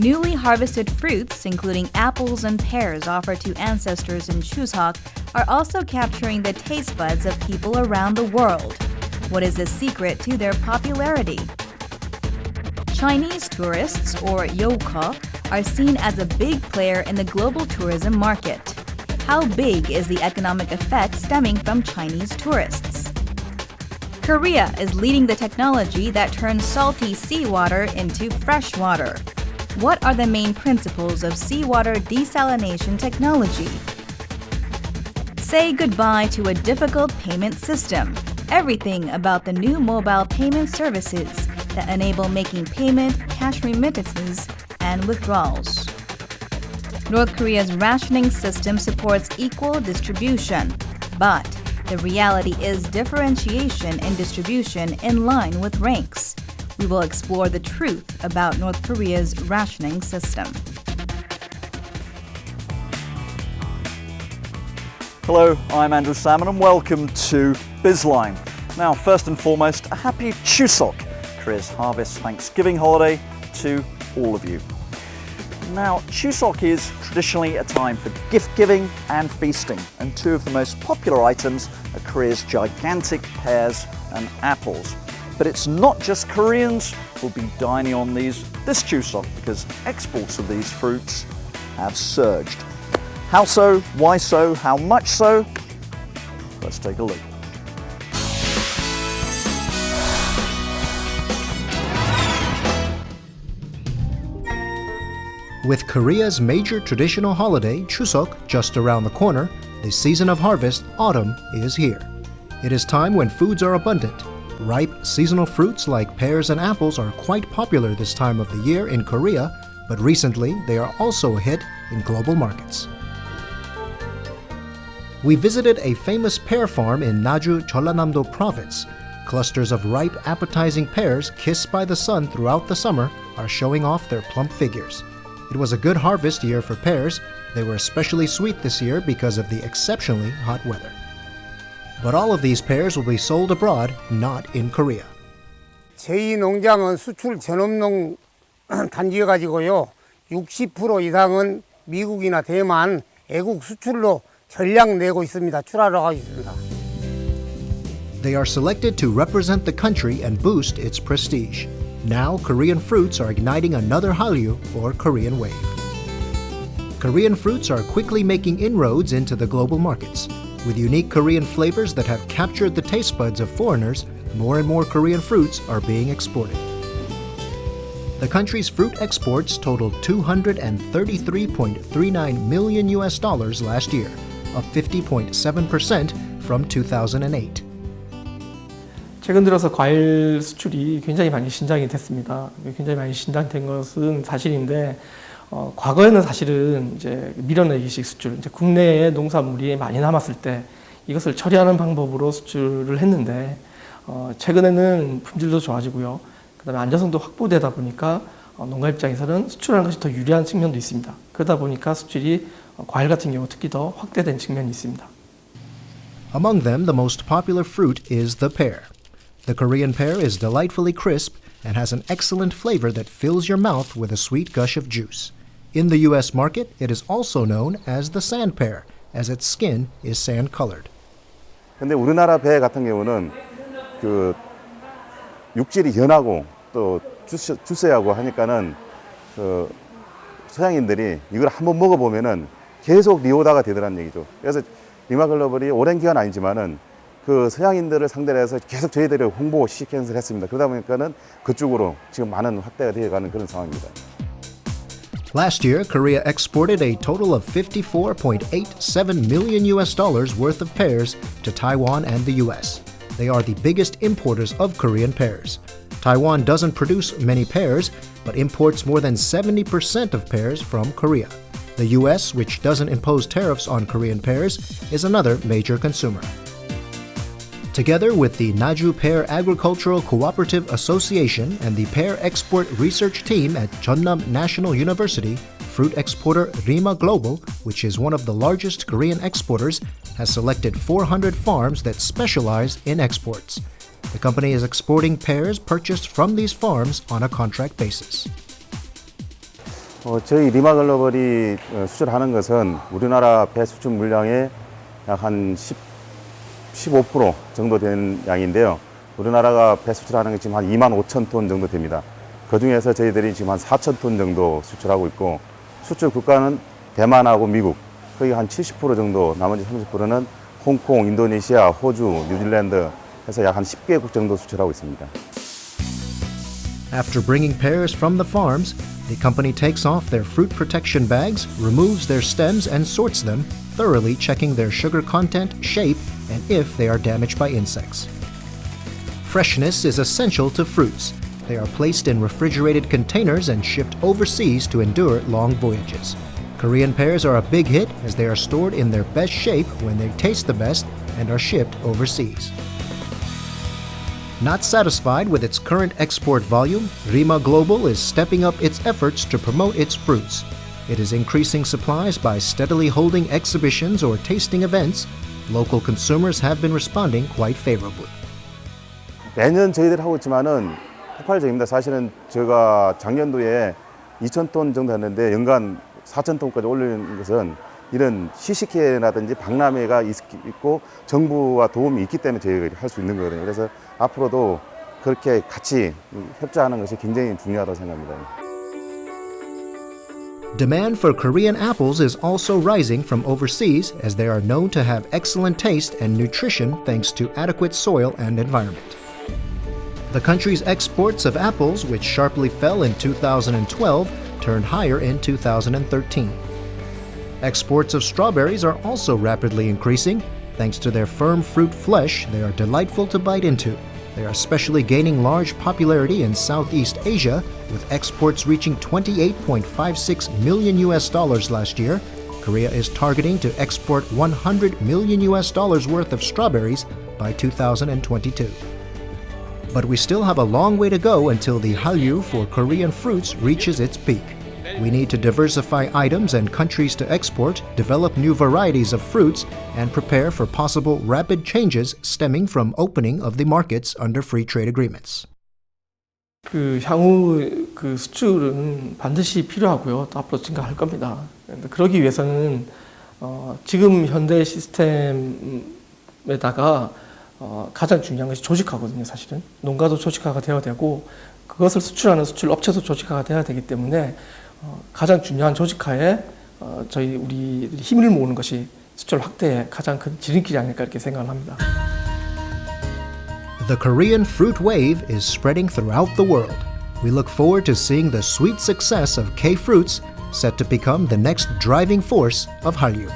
Newly harvested fruits, including apples and pears offered to ancestors in Chuseok, are also capturing the taste buds of people around the world. What is the secret to their popularity? Chinese tourists, or youke, are seen as a big player in the global tourism market. How big is the economic effect stemming from Chinese tourists? Korea is leading the technology that turns salty seawater into fresh water. What are the main principles of seawater desalination technology? Say goodbye to a difficult payment system. Everything about the new mobile payment services that enable making payment, cash remittances, and withdrawals. North Korea's rationing system supports equal distribution, but the reality is differentiation in distribution in line with ranks. We will explore the truth about North Korea's rationing system. Hello, I'm Andrew Salmon and welcome to Bizline. Now, first and foremost, a happy Chuseok, Korea's harvest Thanksgiving holiday, to all of you. Now, Chuseok is traditionally a time for gift giving and feasting, and two of the most popular items are Korea's gigantic pears and apples. But it's not just Koreans who'll be dining on this Chuseok, because exports of these fruits have surged. How so? Why so? How much so? Let's take a look. With Korea's major traditional holiday, Chuseok, just around the corner, the season of harvest, autumn, is here. It is time when foods are abundant. Ripe, seasonal fruits like pears and apples are quite popular this time of the year in Korea, but recently they are also a hit in global markets. We visited a famous pear farm in Naju, Jeollanam-do province. Clusters of ripe, appetizing pears kissed by the sun throughout the summer are showing off their plump figures. It was a good harvest year for pears. They were especially sweet this year because of the exceptionally hot weather. But all of these pears will be sold abroad, not in Korea. 저희 농장은 수출 전업농 단지여가지고요. 60% 이상은 미국이나 대만, 애국 수출로 전량 내고 있습니다. 출하러 가고 있습니다. They are selected to represent the country and boost its prestige. Now, Korean fruits are igniting another Hallyu, or Korean wave. Korean fruits are quickly making inroads into the global markets. With unique Korean flavors that have captured the taste buds of foreigners, more and more Korean fruits are being exported. The country's fruit exports totaled $233.39 million last year, up 50.7% from 2008. 최근 들어서 과일 수출이 굉장히 많이 신장이 됐습니다. 굉장히 많이 신장된 것은 사실인데, 과거에는 사실은 이제 밀어내기식 수출, 이제 국내에 농산물이 많이 남았을 때 이것을 처리하는 방법으로 수출을 했는데, 최근에는 품질도 좋아지고요. 그다음에 안전성도 확보되다 보니까 농가 입장에서는 수출하는 것이 더 유리한 측면도 있습니다. 그러다 보니까 수출이 과일 같은 경우 특히 더 확대된 측면이 있습니다. Among them, the most popular fruit is the pear. The Korean pear is delightfully crisp and has an excellent flavor that fills your mouth with a sweet gush of juice. In the U.S. market, it is also known as the sand pear, as its skin is sand-colored. 근데 우리나라 배 같은 경우는 그 육질이 연하고 또 주세하고 하니까는 그 서양인들이 이걸 한번 먹어보면은 계속 리오다가 되더란 얘기죠. 그래서 리마글로벌이 오랜 기간 아니지만은 그 서양인들을 상대로 해서 계속 저희들이 홍보 시퀀스를 했습니다. 그러다 보니까는 그쪽으로 지금 많은 확대가 되어가는 그런 상황입니다. Last year, Korea exported a total of $54.87 million worth of pears to Taiwan and the U.S. They are the biggest importers of Korean pears. Taiwan doesn't produce many pears, but imports more than 70% of pears from Korea. The U.S., which doesn't impose tariffs on Korean pears, is another major consumer. Together with the Naju Pear Agricultural Cooperative Association and the Pear Export Research Team at Jeonnam National University, fruit exporter Rima Global, which is one of the largest Korean exporters, has selected 400 farms that specialize in exports. The company is exporting pears purchased from these farms on a contract basis. 저희 리마글로벌이 수출하는 것은 우리나라 배 수출 물량의 약 한 15% 정도 되는 양인데요. 우리나라가 배 수출하는 게 지금 한 2만 5천 톤 정도 됩니다. 그 중에서 저희들이 지금 한 4천 톤 정도 수출하고 있고, 수출 국가는 대만하고 미국, 거의 한 70% 정도, 나머지 30%는 홍콩, 인도네시아, 호주, 뉴질랜드 해서 약 한 10개국 정도 수출하고 있습니다. After bringing pears from the farms, the company takes off their fruit protection bags, removes their stems, and sorts them, thoroughly checking their sugar content, shape, and if they are damaged by insects. Freshness is essential to fruits. They are placed in refrigerated containers and shipped overseas to endure long voyages. Korean pears are a big hit as they are stored in their best shape when they taste the best and are shipped overseas. Not satisfied with its current export volume, Rima Global is stepping up its efforts to promote its fruits. It is increasing supplies by steadily holding exhibitions or tasting events. Local consumers have been responding quite favorably. 매년 저희들 하고 있지만은 폭발적입니다. 사실은 제가 작년도에 2,000톤 정도 했는데 연간 4,000톤까지 올리는 것은 이런 시식회라든지 박람회가 있고 정부와 도움이 있기 때문에 저희가 할 수 있는 거거든요. 그래서 앞으로도 그렇게 같이 협조하는 것이 굉장히 중요하다고 생각합니다. Demand for Korean apples is also rising from overseas as they are known to have excellent taste and nutrition thanks to adequate soil and environment. The country's exports of apples, which sharply fell in 2012, turned higher in 2013. Exports of strawberries are also rapidly increasing. Thanks to their firm fruit flesh, they are delightful to bite into. They are especially gaining large popularity in Southeast Asia, with exports reaching $28.56 million last year. Korea is targeting to export $100 million worth of strawberries by 2022. But we still have a long way to go until the Hallyu for Korean fruits reaches its peak. We need to diversify items and countries to export, develop new varieties of fruits, and prepare for possible rapid changes stemming from opening of the markets under free trade agreements. 향후 수출은 반드시 필요하고요. 또 앞으로 증가할 겁니다. 그러기 위해서는 지금 현대 시스템에다가 가장 중요한 것이 조직화거든요. 사실은 농가도 조직화가 되어야 되고 그것을 수출하는 수출 업체도 조직화가 되어야 되기 때문에 가장 중요한 조직화에 우리 힘을 모으는 것이 수출 확대의 가장 큰 지름길이 아닐까 이렇게 생각을 합니다. The Korean fruit wave is spreading throughout the world. We look forward to seeing the sweet success of K-fruits, set to become the next driving force of Hallyu.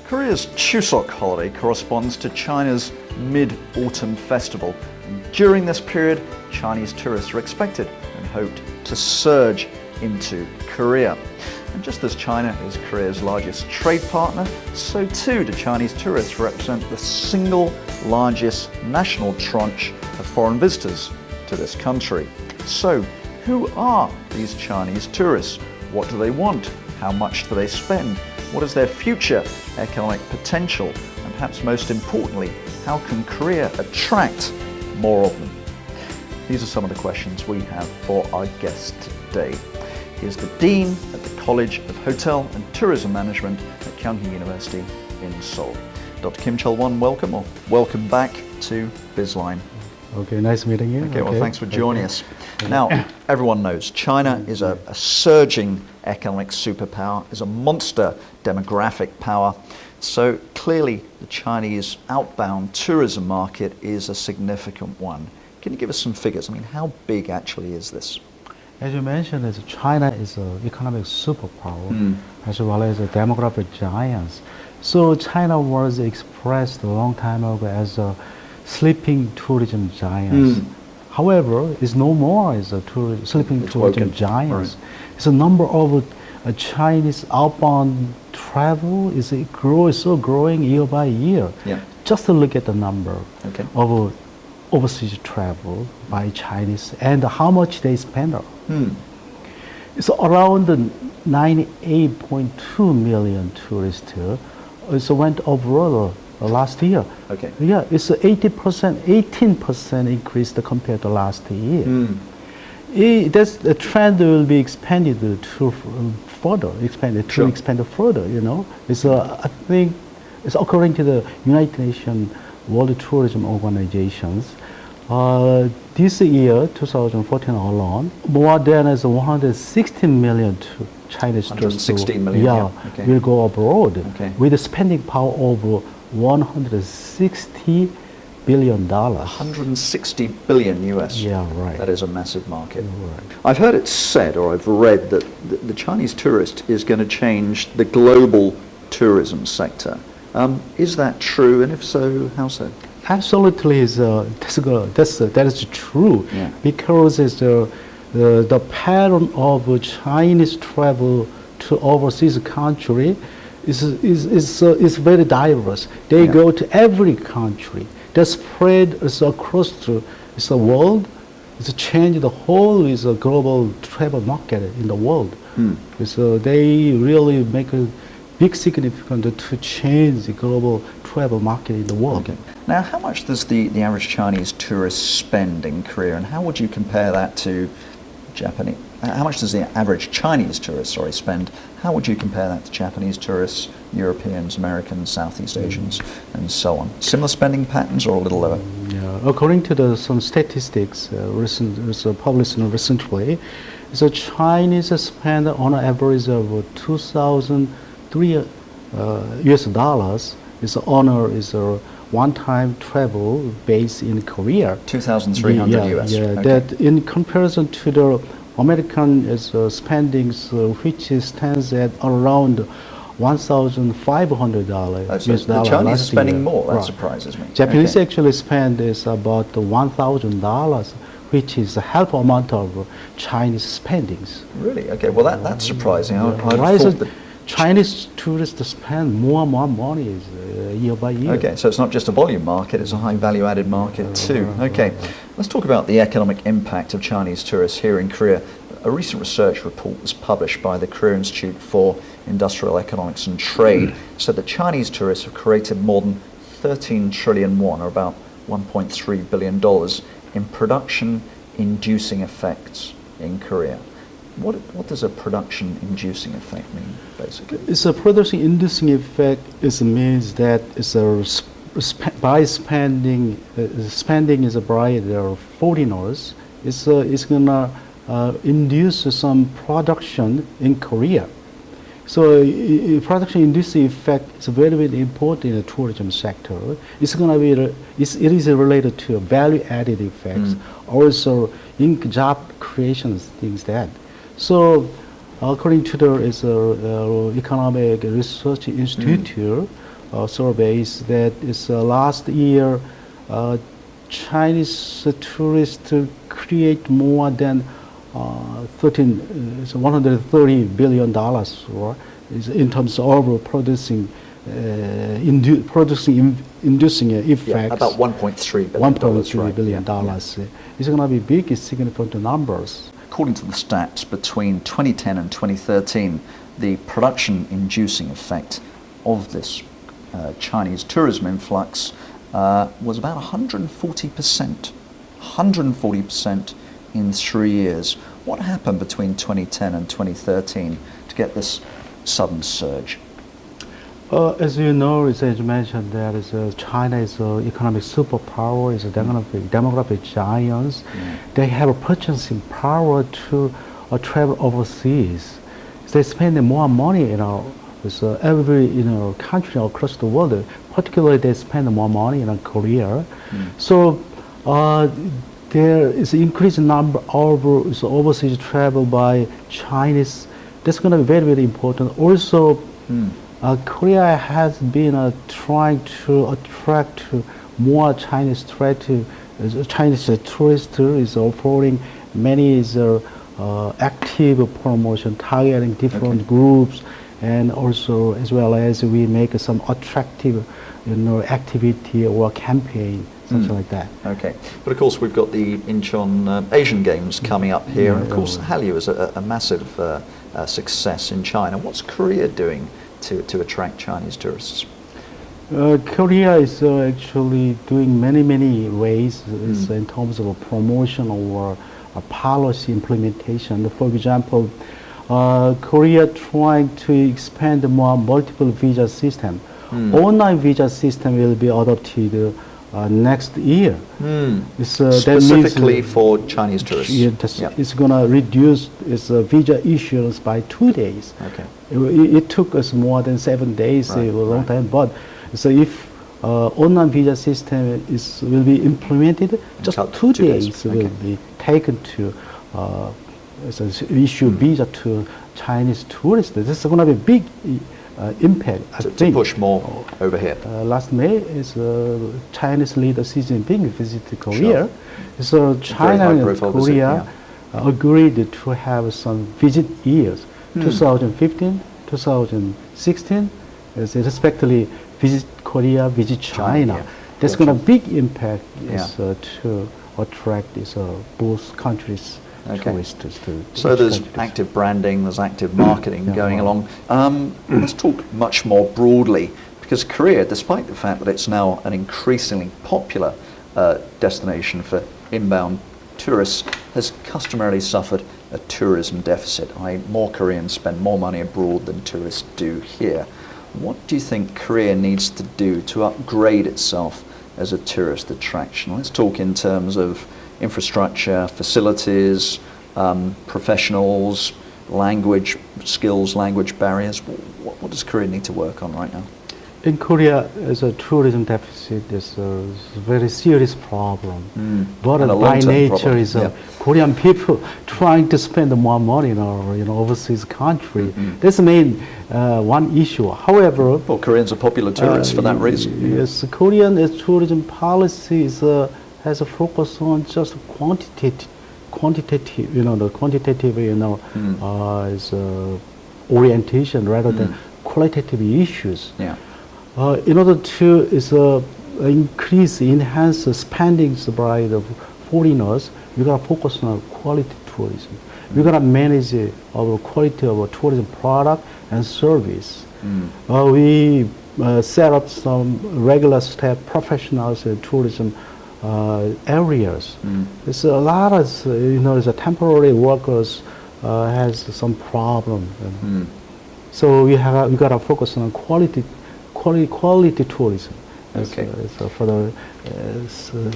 Korea's Chuseok holiday corresponds to China's Mid-Autumn Festival. And during this period, Chinese tourists are expected and hoped to surge into Korea. And just as China is Korea's largest trade partner, so too do Chinese tourists represent the single largest national tranche of foreign visitors to this country. So, who are these Chinese tourists? What do they want? How much do they spend? What is their future economic potential? And perhaps most importantly, how can Korea attract more of them? These are some of the questions we have for our guest today. He is the Dean at the College of Hotel and Tourism Management at Kyung University in Seoul. Dr. Kim Chul-won, welcome, or welcome back to Bizline. Okay, nice meeting you. Okay, well, thanks for joining us. Now, everyone knows China is a surging economic superpower, is a monster demographic power. So clearly, the Chinese outbound tourism market is a significant one. Can you give us some figures? I mean, how big actually is this? As you mentioned, China is an economic superpower as well as a demographic giant. So China was expressed a long time ago as a sleeping tourism giant. However, it's no more as a sleeping tourism giant. Right. It's a number of Chinese outbound travel is growing year by year. Yeah. Just to look at the number of overseas travel by Chinese and how much they spend. It's around 98.2 million tourists went abroad last year. Okay. Yeah, it's 80%, 18% increase compared to last year. That's the trend will be expanded to further, expand further. You know, it's I think it's according to the United Nations World Tourism Organizations. This year, 2014 alone, more than 116 million Chinese tourists 116 million, okay. will go abroad Okay. with a spending power of $160 billion. 160 billion US. Yeah, right. That is a massive market. Right. I've heard it said, or I've read, that the Chinese tourist is going to change the global tourism sector. Is that true? And if so, how so? Absolutely, that is true. Yeah. Because it's the pattern of Chinese travel to overseas country is very diverse. They go to every country. The spread is across the world. It's changed the whole global travel market in the world. So they really make a big significance to change the global travel market in the world. Okay. Now, how much does the average Chinese tourist spend in Korea, and how would you compare that to Japanese? How much does the average Chinese tourist, spend? How would you compare that to Japanese tourists, Europeans, Americans, Southeast Asians, and so on? Similar spending patterns or a little lower? Yeah. According to some statistics published recently, the Chinese spend on an average of 2,003 US dollars on a one-time travel based in Korea. 2,300 US. Yeah, Okay. that in comparison to the American spendings, which stands at around $1,500 So US the dollar Chinese are last spending year. more. That Right. surprises me. Japanese Okay. actually spend is about $1,000, which is half amount of Chinese spendings. Really? Okay. Well, that's surprising. I'd Why is thought it that. Chinese tourists spend more money year by year? Okay, so it's not just a volume market, it's a high value added market too. Okay, let's talk about the economic impact of Chinese tourists here in Korea. A recent research report was published by the Korea Institute for Industrial Economics and Trade said that Chinese tourists have created more than 13 trillion won, or about $1.3 billion, in production inducing effects in Korea. What does a production-inducing effect mean, basically? It's a production-inducing effect. It means that it's by spending is by the foreigners. It's gonna induce some production in Korea. So production-inducing effect is very, very important in the tourism sector. It's gonna be it is related to value-added effects, also in job creation, things that. So, according to the Economic Research Institute surveys, that is last year, Chinese tourists create more than $130 billion in terms of producing inducing effects. Yeah, about $1.3 billion. $1.3 billion. Yeah. It's going to be big, significant numbers. According to the stats, between 2010 and 2013, the production-inducing effect of this Chinese tourism influx was about 140%. 140% in 3 years. What happened between 2010 and 2013 to get this sudden surge? As you know, as you mentioned, that is China is an economic superpower, is a demographic giants. They have a purchasing power to travel overseas. They spend more money, with every country across the world. Particularly, they spend more money in Korea. So there is an increasing number of overseas travel by Chinese. That's going to be very, very important. Also. Korea has been trying to attract more Chinese tourists, is offering many active promotion targeting different groups, and also as well as we make some attractive activity or campaign, something like that. Okay, but of course we've got the Incheon Asian Games coming up here, and of course Hallyu is a massive success in China. What's Korea doing to attract Chinese tourists? Korea is actually doing many ways in terms of a promotion or a policy implementation. For example, Korea trying to expand more multiple visa system. Online visa system will be adopted next year. Specifically for Chinese tourists. It's going to reduce its visa issuance by 2 days. Okay. It took us more than 7 days, a long time. But so if online visa system will be implemented, just 2 days will be taken to issue visa to Chinese tourists. This is going to be a big impact. To push more over here. Last May, Chinese leader Xi Jinping visited Korea. So China and Korea agreed to have some visit years, 2015, 2016, respectively visit Korea, visit China. That's going to be big impact to attract both countries. Tourists so there's active branding, there's active marketing going along. Let's talk much more broadly, because Korea, despite the fact that it's now an increasingly popular destination for inbound tourists, has customarily suffered a tourism deficit. More Koreans spend more money abroad than tourists do here. What do you think Korea needs to do to upgrade itself as a tourist attraction? Let's talk in terms of infrastructure, facilities, professionals, language skills, language barriers. What does Korea need to work on right now? In Korea, as a tourism deficit is a very serious problem. But by nature is Korean people trying to spend more money in our overseas country. That's the main one issue. However, Koreans are popular tourists for that reason. Yes, Korean tourism policy has a focus on just quantitative, orientation rather than qualitative issues. In order to enhance the spendings by the foreigners, we got to focus on quality tourism. We got to manage our quality of our tourism product and service. We set up some regular staff professionals in tourism areas. There's a lot of the temporary workers has some problem. So we got to focus on quality tourism. For the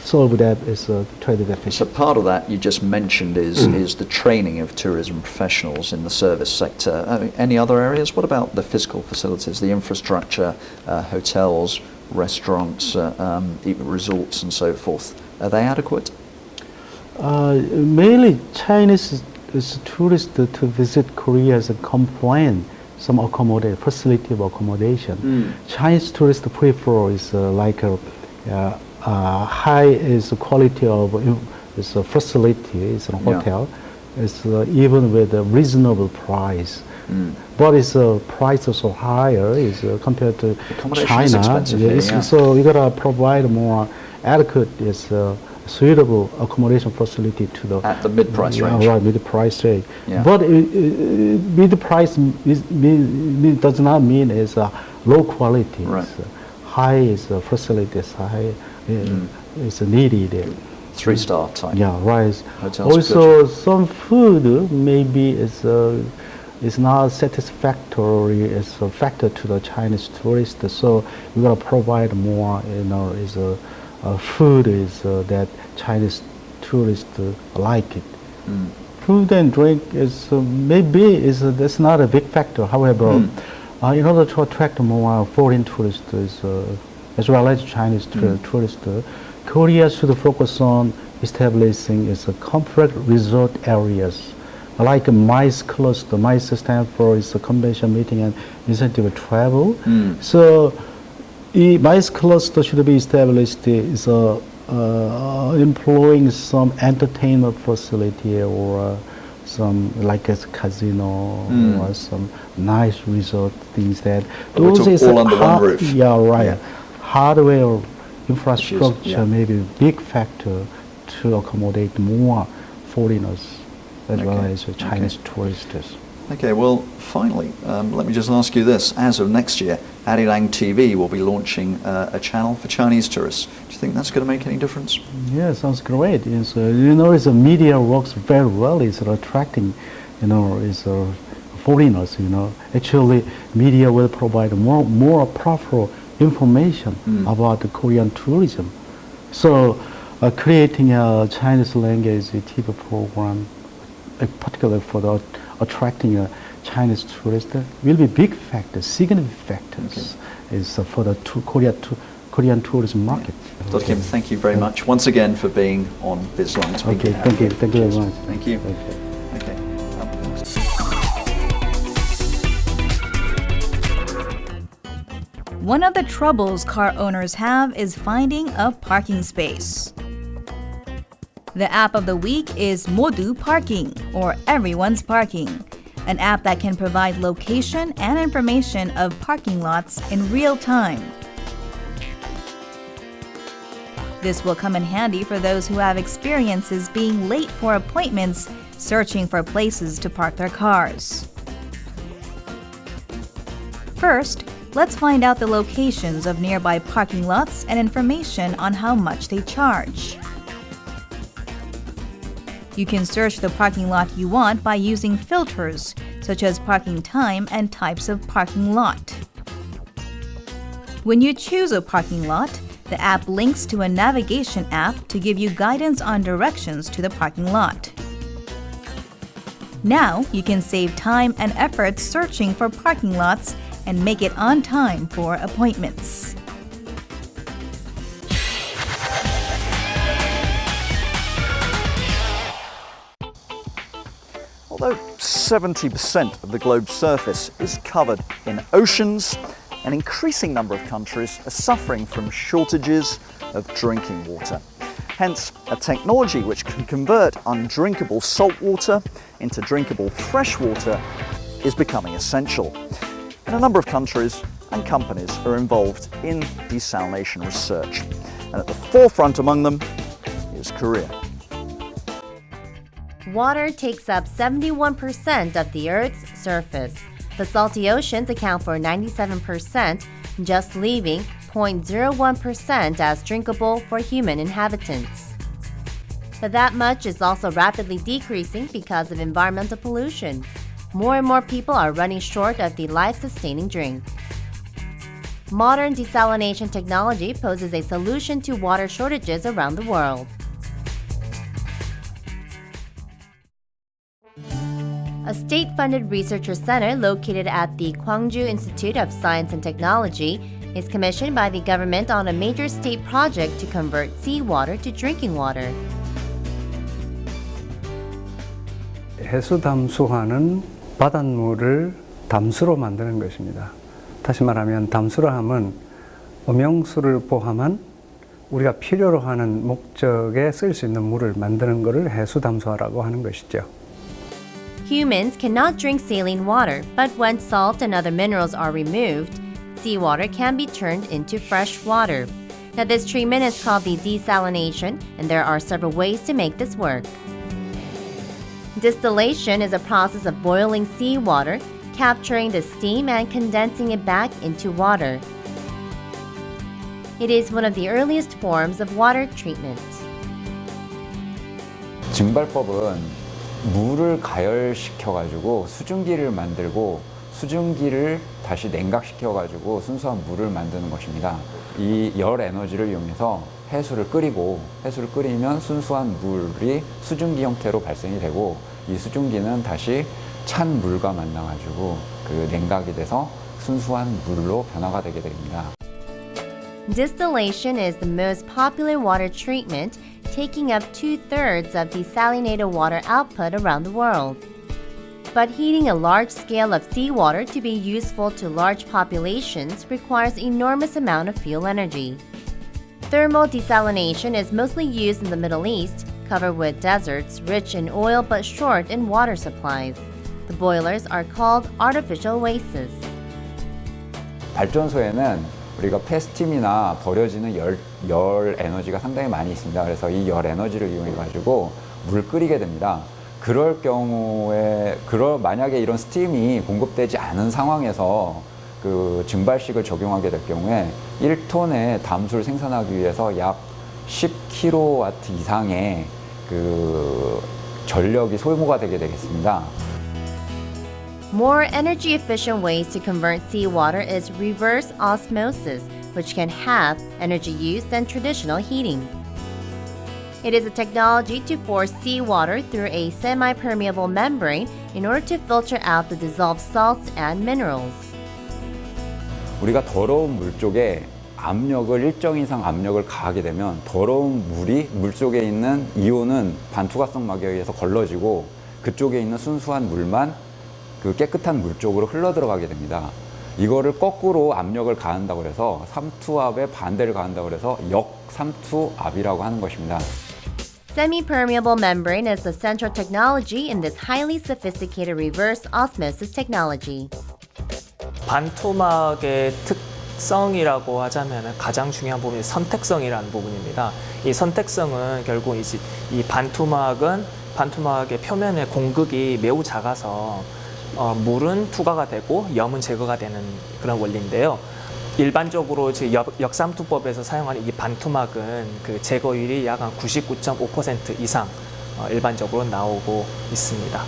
solve that is trade deficit. So part of that you just mentioned is the training of tourism professionals in the service sector. Any other areas? What about the physical facilities, the infrastructure, hotels, restaurants, even resorts and so forth? Are they adequate? Mainly Chinese tourists to visit Korea as a complaint. Some facility of accommodation. Chinese tourists prefer is like a high is quality of a facility. It's a hotel. It's even with a reasonable price. But its price is so higher compared to China. So we gotta provide more adequate suitable accommodation facility to the at the mid-price range. Right, mid-price range. But mid-price does not mean it's low quality. It's high is facilities, high is needed. 3-star type. Right. Hotels also, some food maybe is not satisfactory as a factor to the Chinese tourists. So we gotta provide more. Food that Chinese tourists like it. Food and drink is that's not a big factor. However, in order to attract more foreign tourists as well as Chinese tourists, Korea should focus on establishing comfort resort areas like MICE cluster. MICE stands for convention, meeting, and incentive travel. So MICE cluster should be established employing some entertainment facility or some like a casino or some nice resort things that those is all under one roof. Hardware infrastructure may be a big factor to accommodate more foreigners as well as Chinese tourists. Okay, well, finally, let me just ask you this. As of next year, Arirang TV will be launching a channel for Chinese tourists. Do you think that's going to make any difference? Yeah, sounds great. It's, it's media works very well. It's attracting, it's foreigners. Actually, media will provide more proper information about the Korean tourism. So, creating a Chinese language TV program, particularly for the attracting Chinese tourists, will be big factors, significant factors, is for the Korean tourism market. Dr. Kim, thank you very much once again for being on Bizline. Okay, thank you very much. Thank you. Okay. Okay. One of the troubles car owners have is finding a parking space. The app of the week is Modu Parking, or Everyone's Parking, an app that can provide location and information of parking lots in real time. This will come in handy for those who have experiences being late for appointments, searching for places to park their cars. First, let's find out the locations of nearby parking lots and information on how much they charge. You can search the parking lot you want by using filters, such as parking time and types of parking lot. When you choose a parking lot, the app links to a navigation app to give you guidance on directions to the parking lot. Now, you can save time and effort searching for parking lots and make it on time for appointments. Although 70% of the globe's surface is covered in oceans, an increasing number of countries are suffering from shortages of drinking water. Hence, a technology which can convert undrinkable salt water into drinkable fresh water is becoming essential. And a number of countries and companies are involved in desalination research. And at the forefront among them is Korea. Water takes up 71% of the Earth's surface. The salty oceans account for 97%, just leaving 0.01% as drinkable for human inhabitants. But that much is also rapidly decreasing because of environmental pollution. More and more people are running short of the life-sustaining drink. Modern desalination technology poses a solution to water shortages around the world. A state-funded research center located at the Gwangju Institute of Science and Technology is commissioned by the government on a major state project to convert seawater to drinking water. 해수 담수화는 바닷물을 담수로 만드는 것입니다. 다시 말하면 담수라 함은 음용수를 포함한 우리가 필요로 하는 목적에 쓸 수 있는 물을 만드는 것을 해수 담수화라고 하는 것이죠. Humans cannot drink saline water, but when salt and other minerals are removed, seawater can be turned into fresh water. Now, this treatment is called the desalination, and there are several ways to make this work. Distillation is a process of boiling seawater, capturing the steam and condensing it back into water. It is one of the earliest forms of water treatment. 증발법은 물을 가열시켜가지고 수증기를 만들고 수증기를 다시 냉각시켜가지고 순수한 물을 만드는 것입니다. 이 열 에너지를 이용해서 해수를 끓이고 해수를 끓이면 순수한 물이 수증기 형태로 발생이 되고 이 수증기는 다시 찬 물과 만나가지고 그 냉각이 돼서 순수한 물로 변화가 되게 됩니다. Distillation is the most popular water treatment, taking up 2/3 of desalinated water output around the world. But heating a large scale of seawater to be useful to large populations requires enormous amount of fuel energy. Thermal desalination is mostly used in the Middle East, covered with deserts rich in oil but short in water supplies. The boilers are called artificial oases. 발전소에는 우리가 패스팀이나 버려지는 열 에너지가 상당히 많이 있습니다. 그래서 이 열 에너지를 이용해 가지고 물을 끓이게 됩니다. 그럴 경우에 만약에 이런 스팀이 공급되지 않은 상황에서 그 증발식을 적용하게 될 경우에 1톤의 담수를 생산하기 위해서 약 10kW 이상의 그 전력이 소모가 되게 되겠습니다. More energy efficient ways to convert seawater is reverse osmosis, which can have energy use than traditional heating. It is a technology to force seawater through a semi-permeable membrane in order to filter out the dissolved salts and minerals. 우리가 더러운 물 쪽에 일정 이상 압력을 가하게 되면 더러운 물이 물 속에 있는 이온은 반투과성막에 의해서 걸러지고 그쪽에 있는 순수한 물만 그 깨끗한 물 쪽으로 흘러 들어가게 됩니다. 이거를 거꾸로 압력을 가한다고 해서 삼투압의 반대를 가한다고 해서 역삼투압이라고 하는 것입니다. Semi-permeable membrane is the central technology in this highly sophisticated reverse osmosis technology. 반토막의 특성이라고 하자면 가장 중요한 부분이 선택성이라는 부분입니다. 이 선택성은 결국 이 반토막의 표면의 공극이 매우 작아서 물은 투과가 되고 염은 제거가 되는 그런 원리인데요. 일반적으로 역삼투법에서 사용하는 이 반토막은 그 제거율이 약 한 99.5% 이상 일반적으로 나오고 있습니다.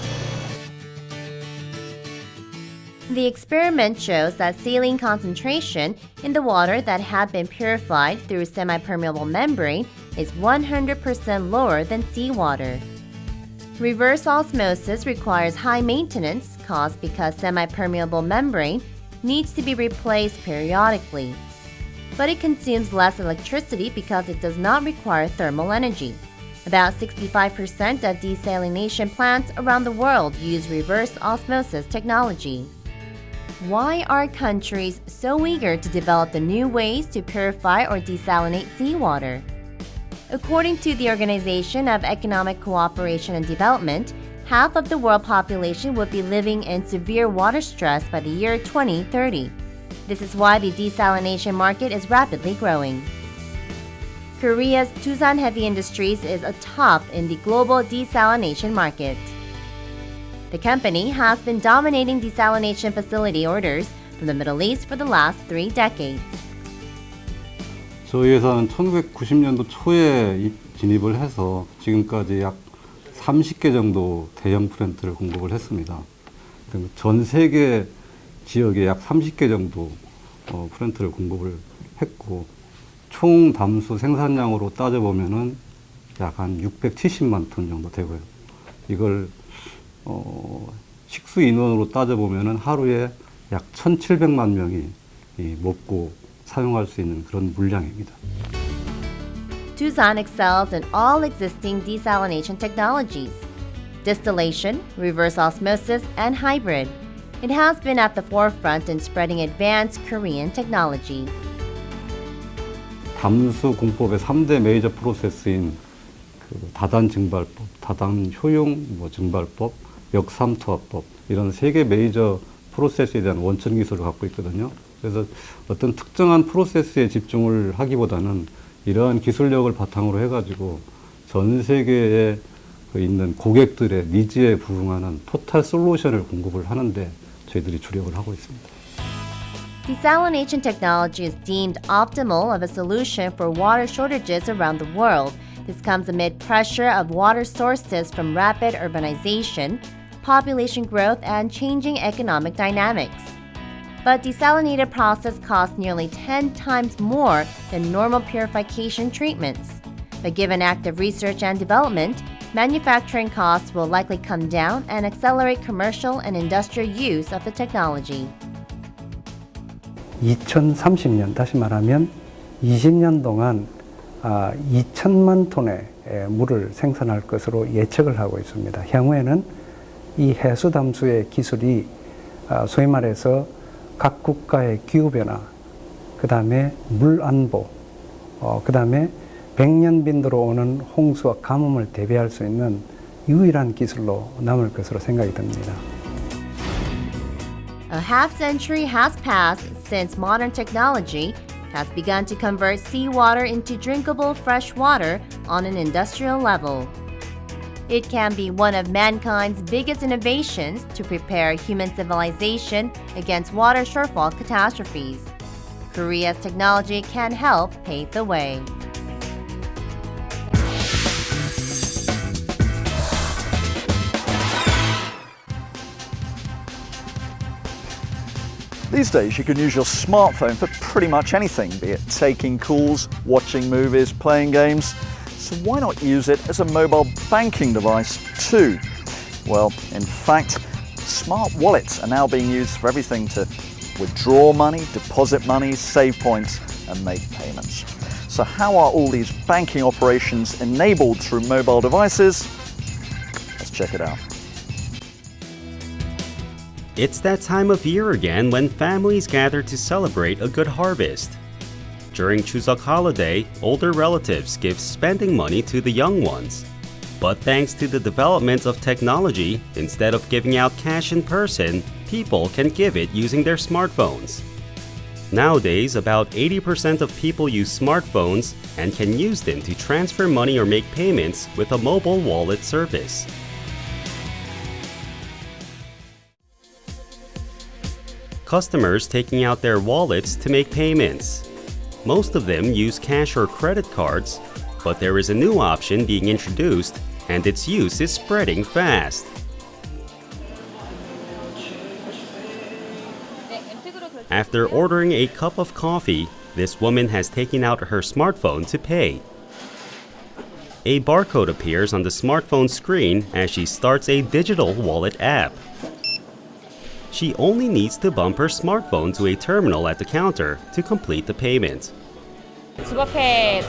The experiment shows that saline concentration in the water that had been purified through semi-permeable membrane is 100% lower than seawater. Reverse osmosis requires high maintenance costs because semi-permeable membrane needs to be replaced periodically. But it consumes less electricity because it does not require thermal energy. About 65% of desalination plants around the world use reverse osmosis technology. Why are countries so eager to develop the new ways to purify or desalinate seawater? According to the Organization of Economic Cooperation and Development, half of the world population would be living in severe water stress by the year 2030. This is why the desalination market is rapidly growing. Korea's Tusan Heavy Industries is atop in the global desalination market. The company has been dominating desalination facility orders from the Middle East for the last 3 decades. 저희 회사는 1990년도 초에 진입을 해서 지금까지 약 30개 정도 대형 플랜트를 공급을 했습니다. 전 세계 지역에 약 30개 정도 플랜트를 공급을 했고 총 담수 생산량으로 따져보면은 약 한 670만 톤 정도 되고요. 이걸 식수 인원으로 따져보면은 하루에 약 1,700만 명이 먹고 사용할 수 있는 그런 물량입니다. Tusan excels in all existing desalination technologies: distillation, reverse osmosis, and hybrid. It has been at the forefront in spreading advanced Korean technology. 담수 공법의 3대 메이저 프로세스인 다단 증발법, 다단 효용 증발법, 역삼투압법 이런 3개 메이저 프로세스에 대한 원천 기술을 갖고 있거든요. 그래서 어떤 특정한 프로세스에 집중을 하기보다는 이러한 기술력을 바탕으로 해가지고 전 세계에 있는 고객들의 니즈에 부응하는 토탈 솔루션을 공급을 하는데 저희들이 주력을 하고 있습니다. Desalination technology is deemed optimal of a solution for water shortages around the world. This comes amid pressure of water sources from rapid urbanization, population growth, and changing economic dynamics. But desalinated process costs nearly 10 times more than normal purification treatments. But given active research and development, manufacturing costs will likely come down and accelerate commercial and industrial use of the technology. 2030년, 다시 말하면 20년 동안 2천만 톤의 물을 생산할 것으로 예측을 하고 있습니다. 향후에는 이 해수 담수의 기술이 소위 말해서 각 국가의 기후변화, 그 다음에 물 안보, 그 다음에 백년 빈도로 오는 홍수와 가뭄을 대비할 수 있는 유일한 기술로 남을 것으로 생각이 듭니다. A half-century has passed since modern technology has begun to convert seawater into drinkable fresh water on an industrial level. It can be one of mankind's biggest innovations to prepare human civilization against water shortfall catastrophes. Korea's technology can help pave the way. These days you can use your smartphone for pretty much anything, be it taking calls, watching movies, playing games. So why not use it as a mobile banking device too? Well, in fact, smart wallets are now being used for everything to withdraw money, deposit money, save points and make payments. So how are all these banking operations enabled through mobile devices? Let's check it out. It's that time of year again when families gather to celebrate a good harvest. During Chuseok holiday, older relatives give spending money to the young ones. But thanks to the development of technology, instead of giving out cash in person, people can give it using their smartphones. Nowadays, about 80% of people use smartphones and can use them to transfer money or make payments with a mobile wallet service. Customers taking out their wallets to make payments. Most of them use cash or credit cards, but there is a new option being introduced and its use is spreading fast. After ordering a cup of coffee, this woman has taken out her smartphone to pay. A barcode appears on the smartphone screen as she starts a digital wallet app. She only needs to bump her smartphone to a terminal at the counter to complete the payment. 집 앞에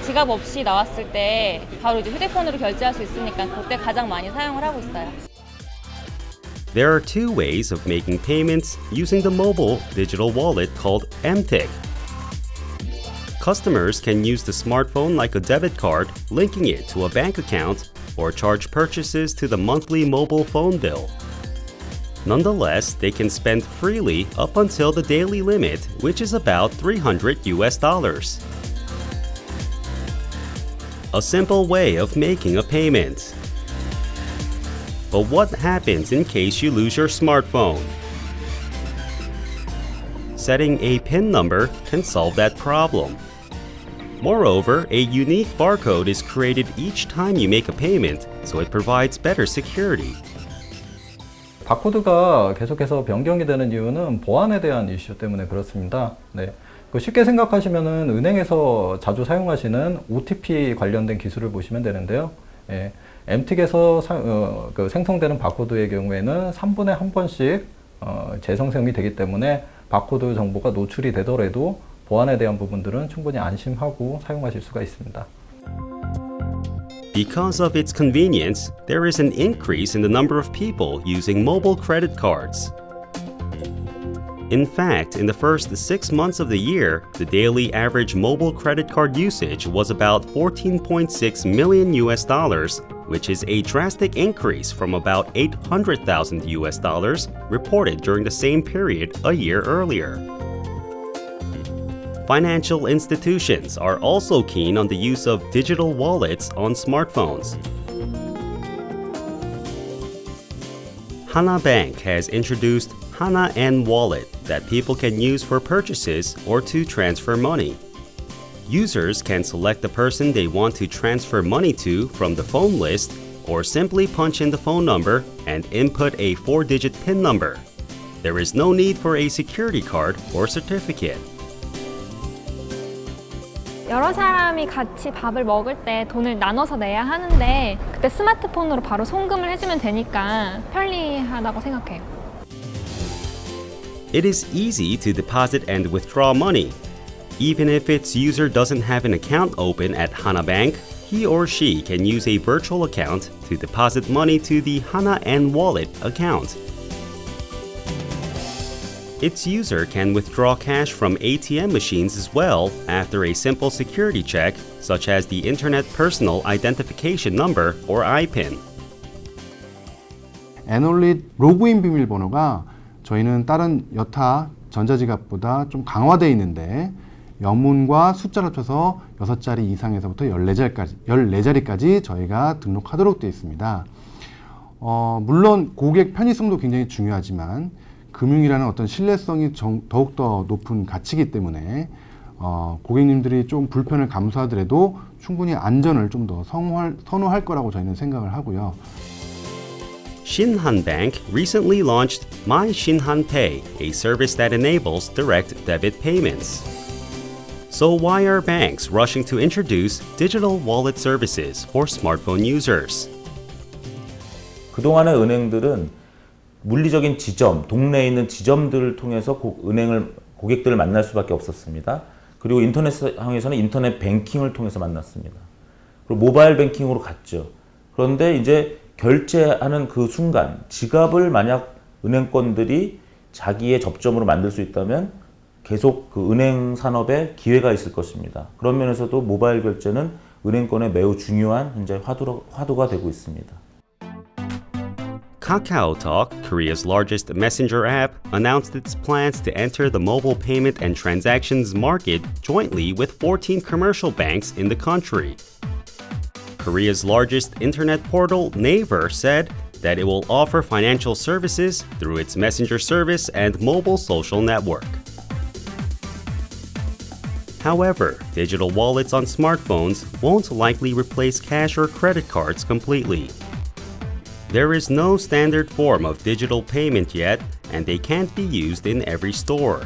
지갑 없이 나왔을 때 바로 이제 휴대폰으로 결제할 수 있으니까 그때 가장 많이 사용을 하고 있어요. There are two ways of making payments using the mobile digital wallet called MTIC. Customers can use the smartphone like a debit card, linking it to a bank account, or charge purchases to the monthly mobile phone bill. Nonetheless, they can spend freely up until the daily limit, which is about $300. A simple way of making a payment. But what happens in case you lose your smartphone? Setting a PIN number can solve that problem. Moreover, a unique barcode is created each time you make a payment, so it provides better security. 바코드가 계속해서 변경이 되는 이유는 보안에 대한 이슈 때문에 그렇습니다. 네. 쉽게 생각하시면은 은행에서 자주 사용하시는 OTP 관련된 기술을 보시면 되는데요. 예. MTIC에서 생성되는 바코드의 경우에는 3분에 한 번씩 재생성이 되기 때문에 바코드 정보가 노출이 되더라도 보안에 대한 부분들은 충분히 안심하고 사용하실 수가 있습니다. Because of its convenience, there is an increase in the number of people using mobile credit cards. In fact, in the first 6 months of the year, the daily average mobile credit card usage was about $14.6 million, which is a drastic increase from about $800,000 reported during the same period a year earlier. Financial institutions are also keen on the use of digital wallets on smartphones. Hana Bank has introduced Hana N Wallet that people can use for purchases or to transfer money. Users can select the person they want to transfer money to from the phone list or simply punch in the phone number and input a 4-digit PIN number. There is no need for a security card or certificate. 여러 사람이 같이 밥을 먹을 때 돈을 나눠서 내야 하는데 그때 스마트폰으로 바로 송금을 해주면 되니까 편리하다고 생각해요. It is easy to deposit and withdraw money. Even if its user doesn't have an account open at Hana Bank, he or she can use a virtual account to deposit money to the Hana N Wallet account. Its user can withdraw cash from ATM machines as well after a simple security check, such as the Internet Personal Identification Number or IPIN. 애널릿 로그인 비밀번호가 저희는 다른 여타 전자지갑보다 좀 강화되어 있는데 여문과 숫자를 합쳐서 6자리 이상에서부터 14자리까지 저희가 등록하도록 되어 있습니다. 물론 고객 편의성도 굉장히 중요하지만 금융이라는 어떤 신뢰성이 더욱더 높은 가치이기 때문에 고객님들이 좀 불편을 감수하더라도 충분히 안전을 좀 더 선호할 거라고 저희는 생각을 하고요. Shinhan Bank recently launched My Shinhan Pay, a service that enables direct debit payments. So why are banks rushing to introduce digital wallet services for smartphone users? 그동안의 은행들은 물리적인 지점, 동네에 있는 지점들을 통해서 고객들을 만날 수밖에 없었습니다. 그리고 인터넷상에서는 인터넷 뱅킹을 통해서 만났습니다. 그리고 모바일 뱅킹으로 갔죠. 그런데 이제 결제하는 그 순간 지갑을 만약 은행권들이 자기의 접점으로 만들 수 있다면 계속 그 은행 산업에 기회가 있을 것입니다. 그런 면에서도 모바일 결제는 은행권에 매우 중요한 현재 화두가 되고 있습니다. KakaoTalk, Korea's largest messenger app, announced its plans to enter the mobile payment and transactions market jointly with 14 commercial banks in the country. Korea's largest internet portal, Naver, said that it will offer financial services through its messenger service and mobile social network. However, digital wallets on smartphones won't likely replace cash or credit cards completely. There is no standard form of digital payment yet, and they can't be used in every store.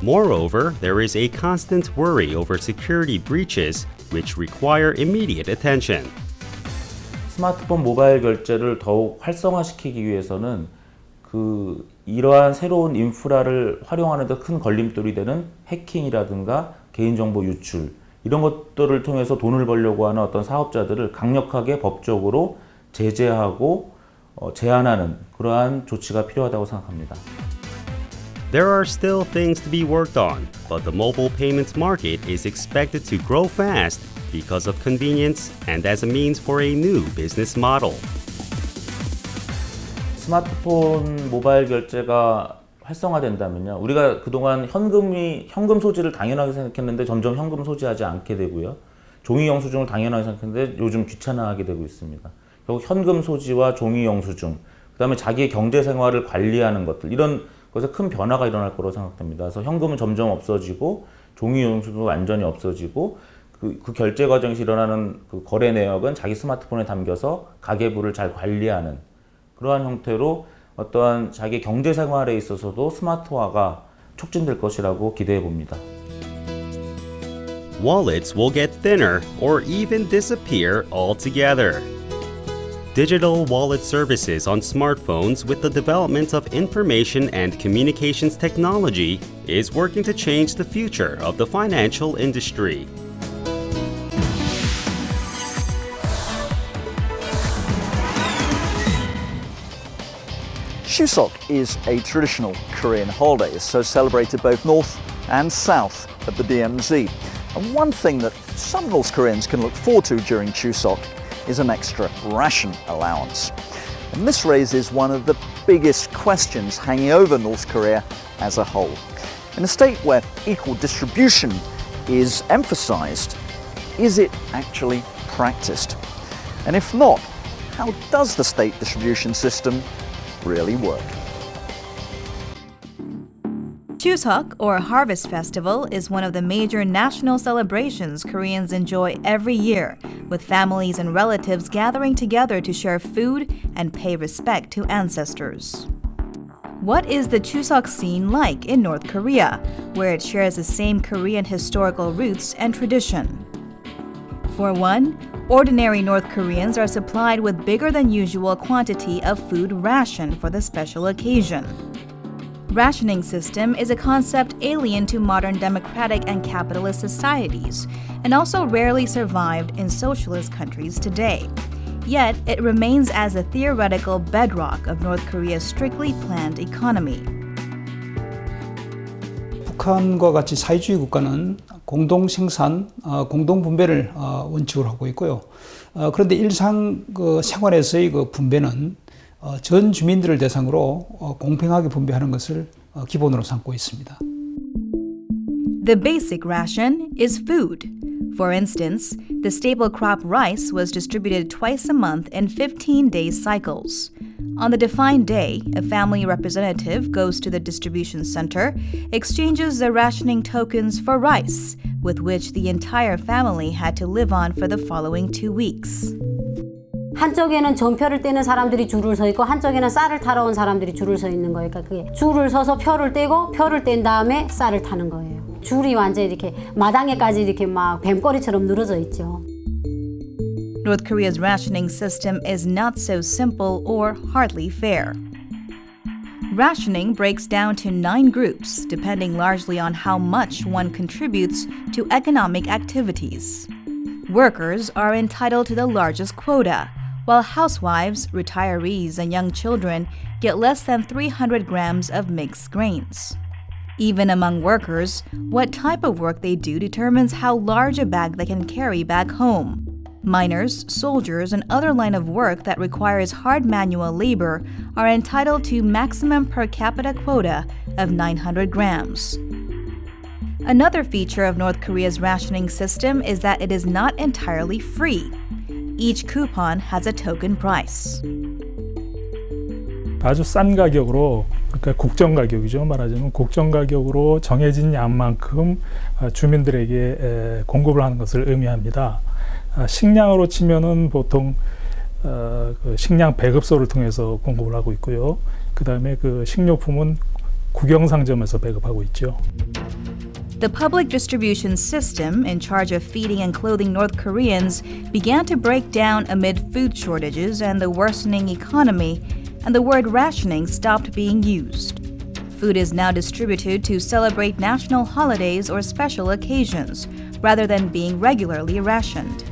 Moreover, there is a constant worry over security breaches, which require immediate attention. 스마트폰 모바일 결제를 더욱 활성화시키기 위해서는 이러한 새로운 인프라를 활용하는 데 큰 걸림돌이 되는 해킹이라든가 개인정보 유출 이런 것들을 통해서 돈을 벌려고 하는 어떤 사업자들을 강력하게 법적으로 제재하고 제한하는 그러한 조치가 필요하다고 생각합니다. There are still things to be worked on, but the mobile payments market is expected to grow fast because of convenience and as a means for a new business model. 스마트폰 모바일 결제가 활성화된다면요. 우리가 그동안 현금 소지를 당연하게 생각했는데 점점 현금 소지하지 않게 되고요. 종이 영수증을 당연하게 생각했는데 요즘 귀찮아하게 되고 있습니다. 결국 현금 소지와 종이 영수증, 그다음에 자기의 경제 생활을 관리하는 것들 이런 것에 큰 변화가 일어날 거라고 생각됩니다. 그래서 현금은 점점 없어지고 종이 영수증도 완전히 없어지고 그 결제 과정에서 일어나는 그 거래 내역은 자기 스마트폰에 담겨서 가계부를 잘 관리하는 그러한 형태로 어떠한 자기 경제 생활에 있어서도 스마트화가 촉진될 것이라고 기대해 봅니다. Wallets will get thinner or even disappear altogether. Digital wallet services on smartphones with the development of information and communications technology is working to change the future of the financial industry. Chuseok is a traditional Korean holiday, so celebrated both north and south of the DMZ. And one thing that some North Koreans can look forward to during Chuseok is an extra ration allowance. And this raises one of the biggest questions hanging over North Korea as a whole. In a state where equal distribution is emphasized, is it actually practiced? And if not, how does the state distribution system really work? Chuseok, or Harvest Festival, is one of the major national celebrations Koreans enjoy every year, with families and relatives gathering together to share food and pay respect to ancestors. What is the Chuseok scene like in North Korea, where it shares the same Korean historical roots and tradition? For one, ordinary North Koreans are supplied with bigger than usual quantity of food ration for the special occasion. Rationing system is a concept alien to modern democratic and capitalist societies, and also rarely survived in socialist countries today. Yet, it remains as a theoretical bedrock of North Korea's strictly planned economy. 북한과 같이 사회주의 국가는 공동 생산, 공동 분배를 원칙으로 하고 있고요. 그런데 일상 생활에서의 분배는 전 주민들을 대상으로 공평하게 분배하는 것을 기본으로 삼고 있습니다. The basic ration is food. For instance, the staple crop rice was distributed twice a month in 15-day cycles. On the defined day, a family representative goes to the distribution center, exchanges the rationing tokens for rice, with which the entire family had to live on for the following 2 weeks. 한쪽에는 전표를 떼는 사람들이 줄을 서 있고 한쪽에는 쌀을 타러 온 사람들이 줄을 서 있는 거예요. 그러니까 그게 줄을 서서 표를 떼고 표를 뗀 다음에 쌀을 타는 거예요. 줄이 완전히 이렇게 마당에까지 이렇게 막 뱀꼬리처럼 늘어져 있죠. North Korea's rationing system is not so simple or hardly fair. Rationing breaks down to 9 groups, depending largely on how much one contributes to economic activities. Workers are entitled to the largest quota, while housewives, retirees, and young children get less than 300 grams of mixed grains. Even among workers, what type of work they do determines how large a bag they can carry back home. Miners, soldiers, and other line of work that requires hard manual labor are entitled to maximum per capita quota of 900 grams. Another feature of North Korea's rationing system is that it is not entirely free. Each coupon has a token price. 아주 싼 가격으로, 그러니까 국정 가격이죠. 말하자면 국정 가격으로 정해진 양만큼 주민들에게 공급을 하는 것을 의미합니다. 식량으로 치면은 보통 그 식량 배급소를 통해서 공급을 하고 있고요. 그 다음에 그 식료품은 국영상점에서 배급하고 있죠. The public distribution system in charge of feeding and clothing North Koreans began to break down amid food shortages and the worsening economy, and the word rationing stopped being used. Food is now distributed to celebrate national holidays or special occasions, rather than being regularly rationed.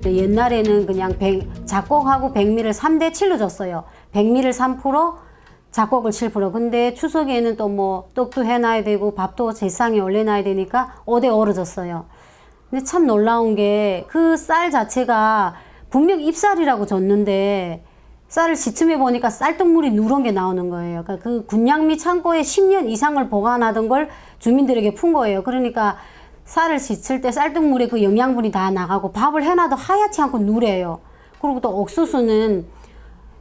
옛날에는 그냥 작곡하고 백미를 3대 7로 줬어요. 백미를 3%, 작곡을 7%. 근데 추석에는 또 뭐 떡도 해놔야 되고 밥도 제상에 올려놔야 되니까 5대 5로 줬어요. 근데 참 놀라운 게 그 쌀 자체가 분명 잎쌀이라고 줬는데 쌀을 시침해 보니까 쌀뜨물이 누런 게 나오는 거예요. 그러니까 그 군량미 창고에 10년 이상을 보관하던 걸 주민들에게 푼 거예요. 그러니까 쌀을 씻을 때 쌀뜨물에 그 영양분이 다 나가고 밥을 해놔도 하얗지 않고 누래요. 그리고 또 옥수수는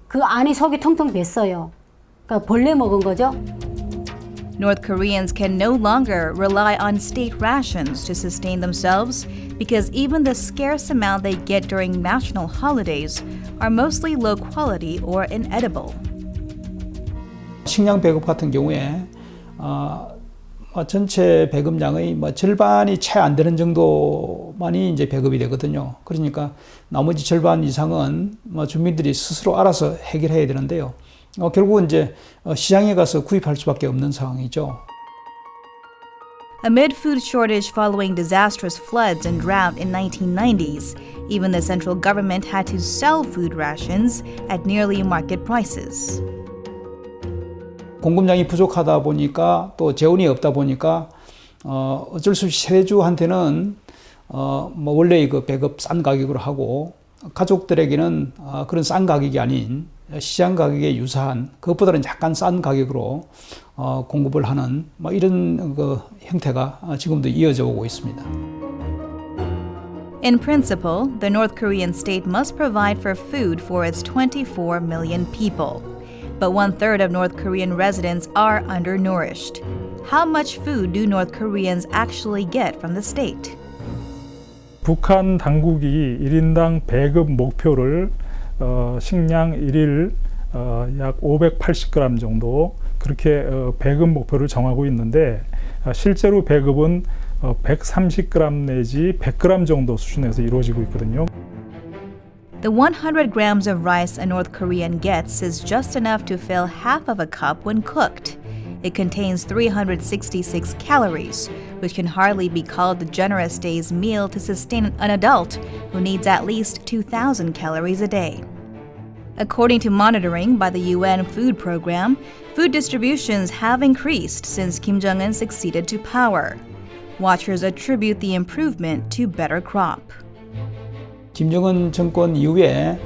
그 안이 속이 텅텅 뱄어요. 그러니까 벌레 먹은 거죠. North Koreans can no longer rely on state rations to sustain themselves because even the scarce amount they get during national holidays are mostly low quality or inedible. 식량 배급 같은 경우에 전체 배급량의 절반이 채 안 되는 정도만이 이제 배급이 되거든요. 그러니까 나머지 절반 이상은 주민들이 스스로 알아서 해결해야 되는데요. 결국은 이제 시장에 가서 구입할 수밖에 없는 상황이죠. Amid food shortage following disastrous floods and drought in 1990s, even the central government had to sell food rations at nearly market prices. 공급량이 부족하다 보니까 또 재원이 없다 보니까 어쩔 수 없이 세대주한테는 원래 그 배급 싼 가격으로 하고 가족들에게는 그런 싼 가격이 아닌 시장 가격에 유사한 그것보다는 약간 싼 가격으로 공급을 하는 이런 그 형태가 지금도 이어져 오고 있습니다. In principle, the North Korean state must provide for food for its 24 million people. But 1/3 of North Korean residents are undernourished. How much food do North Koreans actually get from the state? 북한 당국이 1인당 배급 목표를 식량 1일 약 580g 정도 그렇게 배급 목표를 정하고 있는데 실제로 배급은 130g 내지 100g 정도 수준에서 이루어지고 있거든요. The 100 grams of rice a North Korean gets is just enough to fill half of a cup when cooked. It contains 366 calories, which can hardly be called a generous day's meal to sustain an adult who needs at least 2,000 calories a day. According to monitoring by the UN Food Program, food distributions have increased since Kim Jong-un succeeded to power. Watchers attribute the improvement to better crop. 김정은 정권 이후에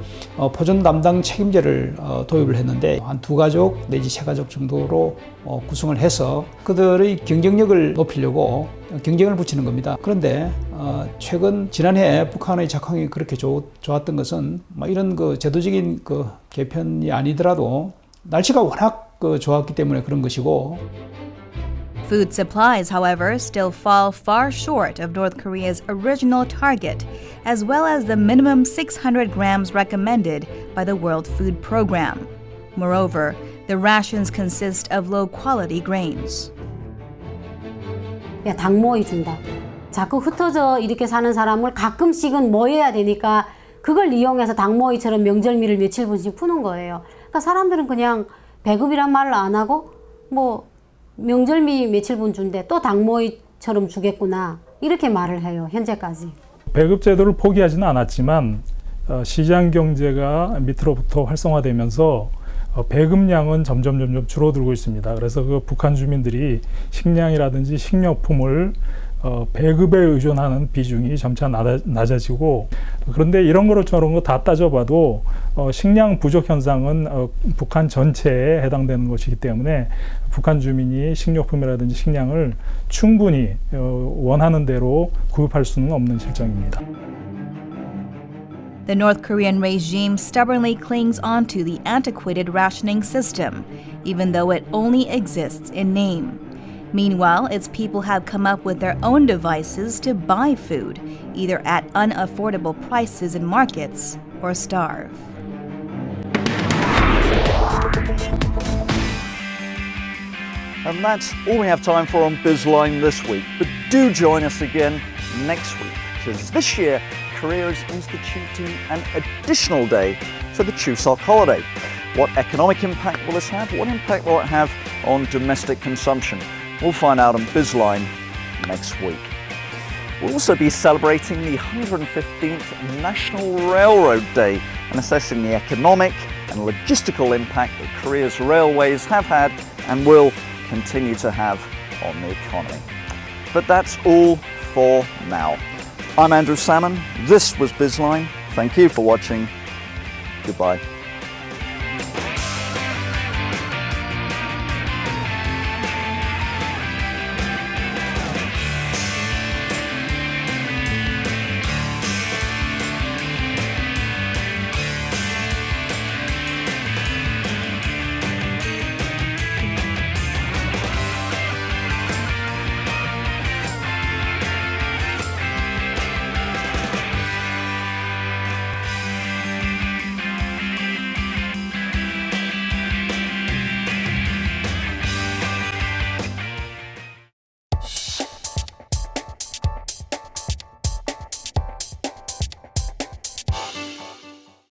포존 담당 책임제를 도입을 했는데 한 2가족 내지 3가족 정도로 구성을 해서 그들의 경쟁력을 높이려고 경쟁을 붙이는 겁니다. 그런데 최근 지난해 북한의 작황이 그렇게 좋았던 것은 이런 그 제도적인 그 개편이 아니더라도 날씨가 워낙 좋았기 때문에 그런 것이고. Food supplies, however, still fall far short of North Korea's original target, as well as the minimum 600 grams recommended by the World Food Program. Moreover, the rations consist of low-quality grains. 야, 닭모이 준다. 자꾸 흩어져 이렇게 사는 사람을 가끔씩은 모여야 되니까 그걸 이용해서 닭모이처럼 명절미를 며칠분씩 푸는 거예요. 그러니까 사람들은 그냥 배급이란 말을 안 하고 뭐 명절미 며칠분 준대 또 닭모이처럼 주겠구나 이렇게 말을 해요. 현재까지. 배급 제도를 포기하지는 않았지만 시장 경제가 밑으로부터 활성화되면서 배급량은 점점 줄어들고 있습니다. 그래서 그 북한 주민들이 식량이라든지 식료품을 배급에 의존하는 비중이 점차 낮아지고, 그런데 이런 거로 저런 거 다 따져봐도 식량 부족 현상은 북한 전체에 해당되는 것이기 때문에 북한 주민이 식료품이라든지 식량을 충분히 원하는 대로 구입할 수는 없는 실정입니다. The North Korean regime stubbornly clings onto the antiquated rationing system, even though it only exists in name. Meanwhile, its people have come up with their own devices to buy food, either at unaffordable prices in markets or starve. And that's all we have time for on Bizline this week. But do join us again next week, because this year Korea is instituting an additional day for the Chuseok holiday. What economic impact will this have? What impact will it have on domestic consumption? We'll find out on Bizline next week. We'll also be celebrating the 115th National Railroad Day and assessing the economic and logistical impact that Korea's railways have had and will continue to have on the economy. But that's all for now. I'm Andrew Salmon. This was Bizline. Thank you for watching. Goodbye.